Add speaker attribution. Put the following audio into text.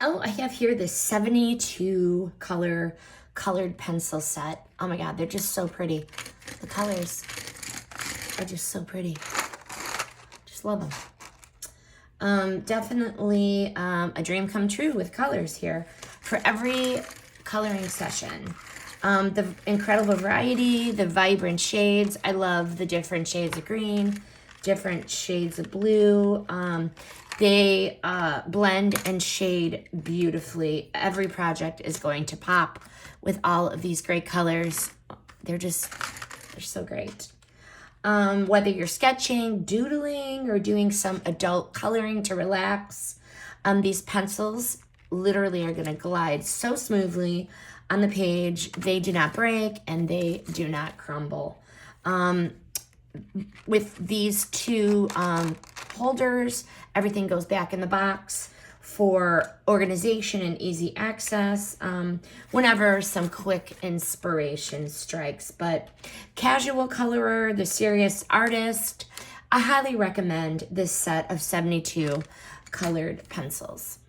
Speaker 1: Oh, I have here this 72 color colored pencil set. Oh my God, they're just so pretty. The colors are just so pretty. Just love them. Definitely a dream come true with colors here for every coloring session. The incredible variety, the vibrant shades. I love the different shades of green, different shades of blue. They blend and shade beautifully. Every project is going to pop with all of these great colors. They're so great. Whether you're sketching, doodling, or doing some adult coloring to relax, these pencils literally are gonna glide so smoothly on the page. They do not break and they do not crumble. With these two holders, everything goes back in the box for organization and easy access whenever some quick inspiration strikes. But casual colorer, the serious artist, I highly recommend this set of 72 colored pencils.